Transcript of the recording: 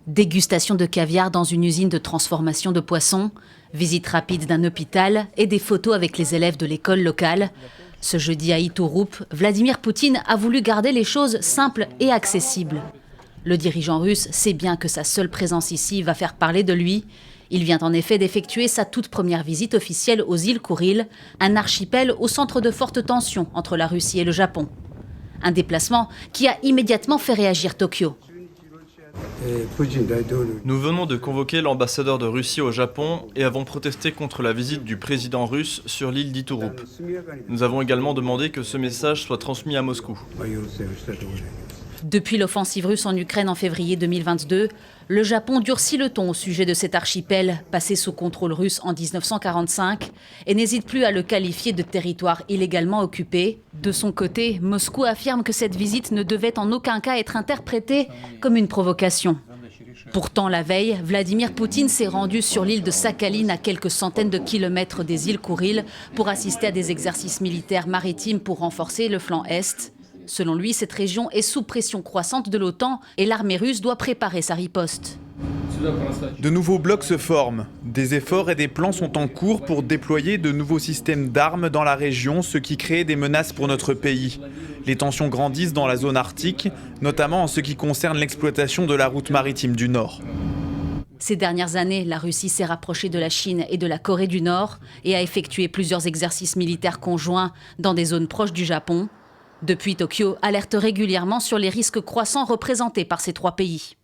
Dégustation de caviar dans une usine de transformation de poissons, visite rapide d'un hôpital et des photos avec les élèves de l'école locale. Ce jeudi à Iturup, Vladimir Poutine a voulu garder les choses simples et accessibles. Le dirigeant russe sait bien que sa seule présence ici va faire parler de lui. Il vient en effet d'effectuer sa toute première visite officielle aux îles Kouriles, un archipel au centre de forte tension entre la Russie et le Japon. Un déplacement qui a immédiatement fait réagir Tokyo. Nous venons de convoquer l'ambassadeur de Russie au Japon et avons protesté contre la visite du président russe sur l'île d'Iturup. Nous avons également demandé que ce message soit transmis à Moscou. Depuis l'offensive russe en Ukraine en février 2022, le Japon durcit le ton au sujet de cet archipel, passé sous contrôle russe en 1945, et n'hésite plus à le qualifier de territoire illégalement occupé. De son côté, Moscou affirme que cette visite ne devait en aucun cas être interprétée comme une provocation. Pourtant, la veille, Vladimir Poutine s'est rendu sur l'île de Sakhaline à quelques centaines de kilomètres des îles Kouriles pour assister à des exercices militaires maritimes pour renforcer le flanc Est. Selon lui, cette région est sous pression croissante de l'OTAN et l'armée russe doit préparer sa riposte. De nouveaux blocs se forment. Des efforts et des plans sont en cours pour déployer de nouveaux systèmes d'armes dans la région, ce qui crée des menaces pour notre pays. Les tensions grandissent dans la zone arctique, notamment en ce qui concerne l'exploitation de la route maritime du Nord. Ces dernières années, la Russie s'est rapprochée de la Chine et de la Corée du Nord et a effectué plusieurs exercices militaires conjoints dans des zones proches du Japon. Depuis, Tokyo alerte régulièrement sur les risques croissants représentés par ces trois pays.